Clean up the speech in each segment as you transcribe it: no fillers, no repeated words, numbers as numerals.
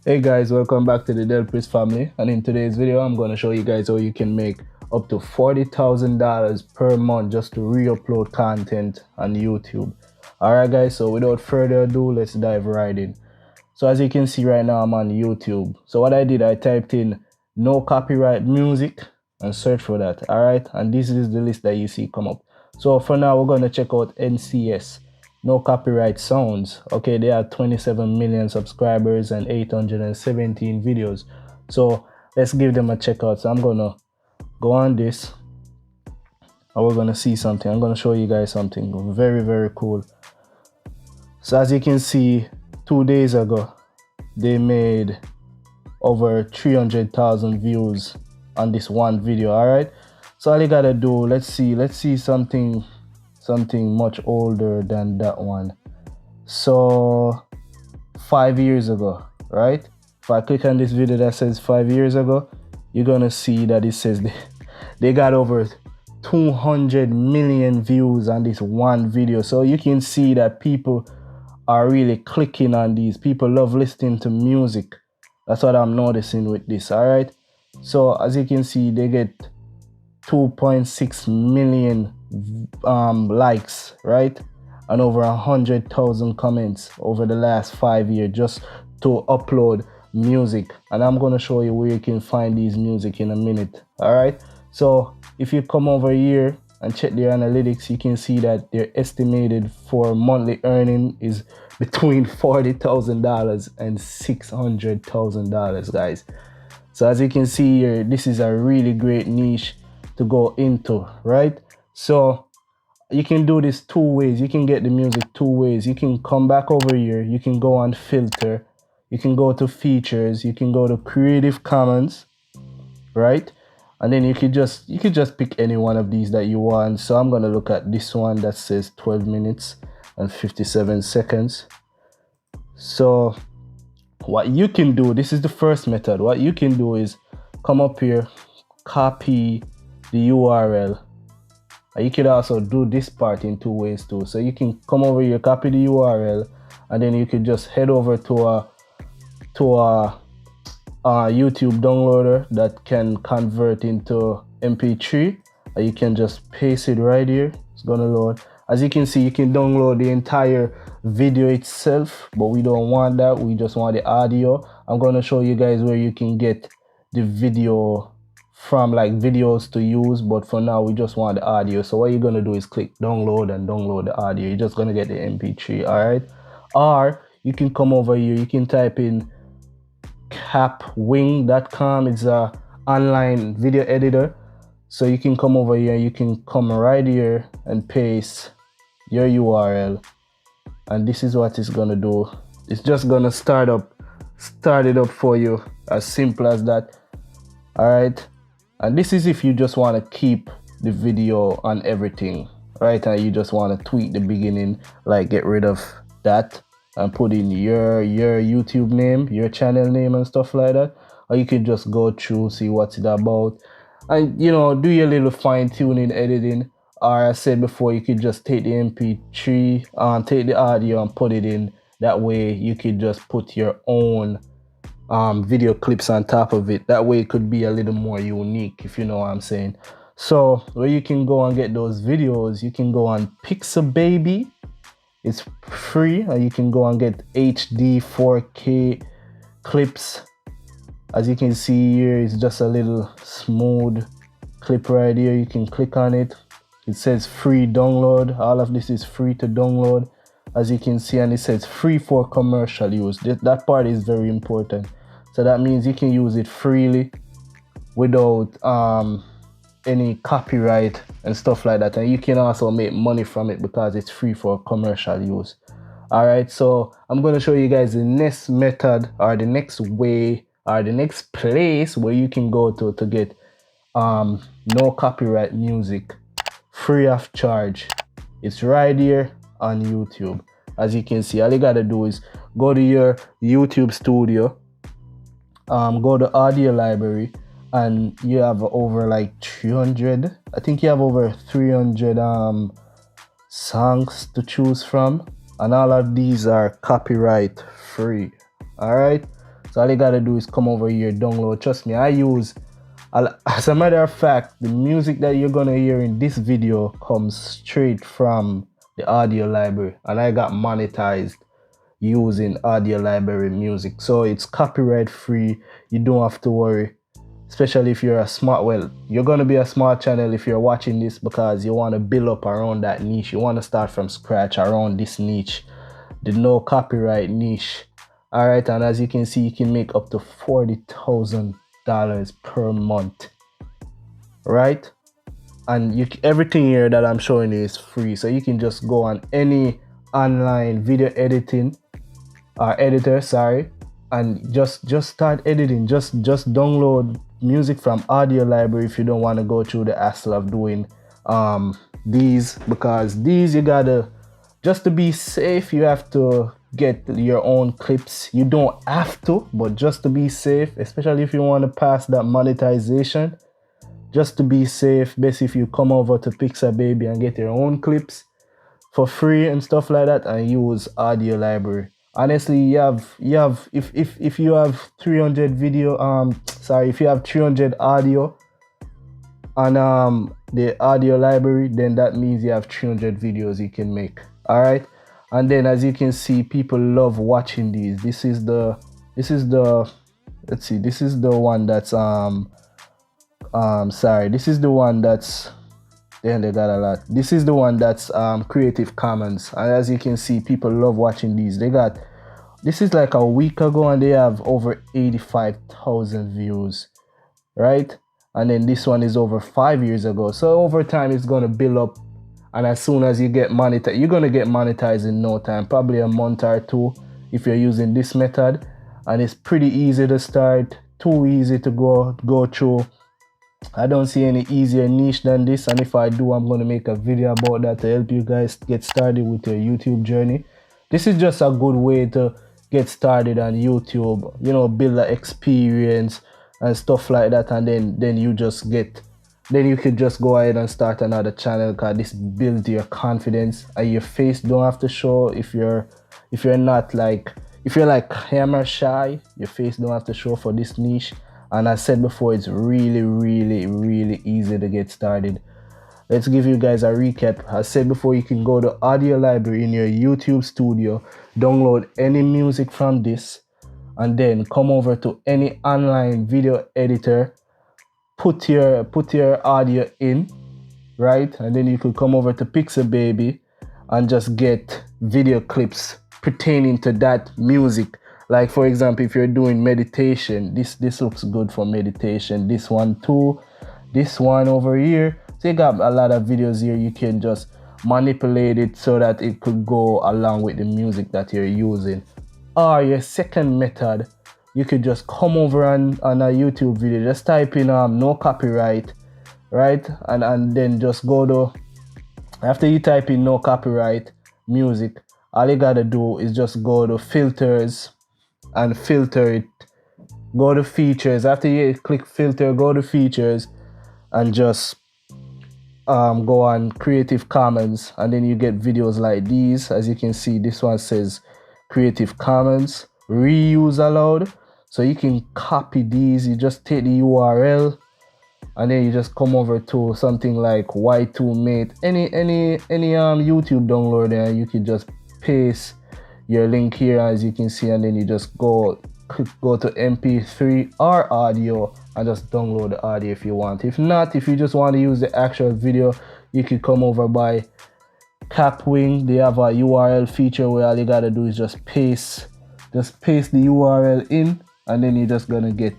Hey guys, welcome back to the Del Priest family, and in today's video I'm going to show you guys how you can make up to $40,000 per month just to re-upload content on YouTube. Alright guys, so without further ado, let's dive right in. So as you can see right now, I'm on YouTube. So what I did, I typed in no copyright music and search for that. Alright, and this is the list that you see come up. So for now, we're going to check out NCS, no copyright sounds. Okay, they have 27 million subscribers and 817 videos. So let's give them a check out. So I'm going to go on this and we're going to see something. I'm going to show you guys something very, very cool. So as you can see, 2 days ago, they made over 300,000 views on this one video. All right, so all you gotta do, let's see something much older than that one. So 5 years ago, right? If I click on this video that says 5 years ago, you're gonna see that it says they got over 200 million views on this one video. So you can see that people are really clicking on these. People love listening to music. That's what I'm noticing with this. All right, so as you can see, they get 2.6 million likes, right, and over 100,000 comments over the last 5 years just to upload music. And I'm going to show you where you can find these music in a minute. All right, so if you come over here and check their analytics, you can see that their estimated for monthly earning is between $40,000 and $600,000, guys. So as you can see here, this is a really great niche to go into, right? So you can do this two ways. You can get the music two ways. You can come back over here, you can go on filter, you can go to features, you can go to Creative Commons, right? And then you could just pick any one of these that you want. So I'm gonna look at this one that says 12 minutes and 57 seconds. So what you can do, this is the first method. What you can do is come up here, copy the URL. And you could also do this part in two ways too. So you can come over here, copy the URL, and then you could just head over to a YouTube downloader that can convert into MP3, and you can just paste it right here. It's gonna load. As you can see, you can download the entire video itself, but we don't want that. We just want the audio. I'm gonna show you guys where you can get the video from, like videos to use, but for now we just want the audio. So what you're gonna do is click download and download the audio. You're just gonna get the MP3. All right, or you can come over here, you can type in capwing.com. It's a online video editor. So you can come over here, you can come right here and paste your URL, and this is what it's gonna do. It's just gonna start it up for you, as simple as that. All right, and this is if you just want to keep the video on everything, right? And you just want to tweak the beginning, like get rid of that and put in your YouTube name, your channel name and stuff like that. Or you could just go through, see what's it about, and you know, do your little fine-tuning editing. Or I said before, you could just take the MP3 and take the audio and put it in. That way you could just put your own video clips on top of it. That way it could be a little more unique, if you know what I'm saying. So where you can go and get those videos, you can go on Pixababy. It's free, and you can go and get HD 4K clips. As you can see here, it's just a little smooth clip right here. You can click on it. It says free download. All of this is free to download, as you can see, and it says free for commercial use. That part is very important. So that means you can use it freely without any copyright and stuff like that, and you can also make money from it because it's free for commercial use. All right, so I'm going to show you guys the next method, or the next way, or the next place where you can go to get no copyright music free of charge. It's right here on YouTube. As you can see, all you gotta do is go to your YouTube studio, go to audio library, and you have over like 300, I think you have over 300 songs to choose from, and all of these are copyright free. All right, So all you gotta do is come over here, download. Trust me, as a matter of fact, the music that you're gonna hear in this video comes straight from the audio library, and I got monetized using audio library music, so it's copyright free. You don't have to worry, especially if you're you're gonna be a smart channel if you're watching this, because you want to build up around that niche. You want to start from scratch around this niche, the no copyright niche. All right, and as you can see, you can make up to $40,000 per month, right? And everything here that I'm showing you is free, so you can just go on any online video editing editor, sorry, and just start editing. Just download music from audio library if you don't want to go through the hassle of doing these, because these, you gotta, just to be safe, you have to get your own clips. You don't have to, but just to be safe, especially if you want to pass that monetization, just to be safe, best if you come over to Pixabay and get your own clips for free and stuff like that, and use audio library. Honestly, if you have 300 video, if you have 300 audio on the audio library, then that means you have 300 videos you can make. All right, and then as you can see, people love watching these. This is the let's see, this is the one that's this is the one that's, then they got a lot. This is the one that's Creative Commons, and as you can see, people love watching these. This is like a week ago, and they have over 85,000 views, right? And then this one is over 5 years ago. So over time, it's gonna build up, and as soon as you get monetized, you're gonna get monetized in no time, probably a month or two if you're using this method. And it's pretty easy to start, too easy to go through. I don't see any easier niche than this, and if I do, I'm going to make a video about that to help you guys get started with your YouTube journey. This is just a good way to get started on YouTube, you know, build an experience and stuff like that, and then you could just go ahead and start another channel, because this builds your confidence, and your face don't have to show. If you're like camera shy, your face don't have to show for this niche. And I said before, it's really easy to get started. Let's give you guys a recap. I said before, you can go to audio library in your YouTube studio, download any music from this, and then come over to any online video editor, put your audio in, right? And then you could come over to Pixabay and just get video clips pertaining to that music. Like for example, if you're doing meditation, this looks good for meditation. This one too, this one over here. So you got a lot of videos here. You can just manipulate it so that it could go along with the music that you're using. Or your second method, you could just come over on a YouTube video, just type in no copyright, right? And then just go to, after you type in no copyright music, all you gotta do is just go to filters and filter it. Go to features. After you click filter, go to features and just go on Creative Commons, and then you get videos like these. As you can see, this one says Creative Commons reuse allowed, so you can copy these. You just take the URL and then you just come over to something like Y2Mate, any YouTube downloader, and you can just paste your link here, as you can see, and then you just go to MP3 or audio and just download the audio if you want. If not, if you just want to use the actual video, you could come over by Capwing. They have a URL feature where all you gotta do is just paste the URL in, and then you're just gonna get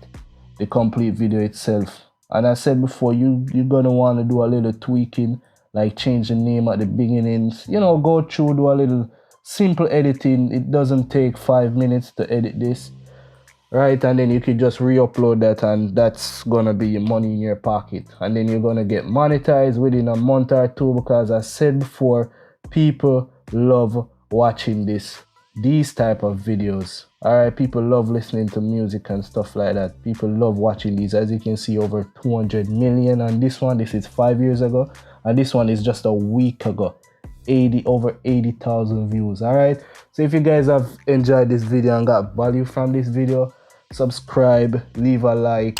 the complete video itself. And I said before, you're gonna want to do a little tweaking, like change the name at the beginning, you know, go through, do a little simple editing. It doesn't take 5 minutes to edit this, right? And then you could just re-upload that, and that's gonna be your money in your pocket, and then you're gonna get monetized within a month or two, because I said before, people love watching these type of videos. All right, people love listening to music and stuff like that. People love watching these. As you can see, over 200 million on this one. This is 5 years ago, and this one is just a week ago, over 80,000 views. All right, so if you guys have enjoyed this video and got value from this video, subscribe, leave a like,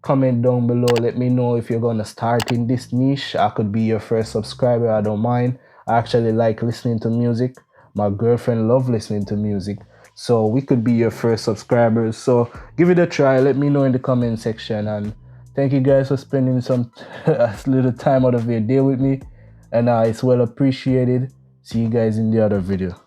comment down below. Let me know if you're gonna start in this niche. I could be your first subscriber. I don't mind. I actually like listening to music. My girlfriend loves listening to music, so we could be your first subscribers. So give it a try. Let me know in the comment section. And thank you guys for spending some a little time out of your day with me, and it's well appreciated. See you guys in the other video.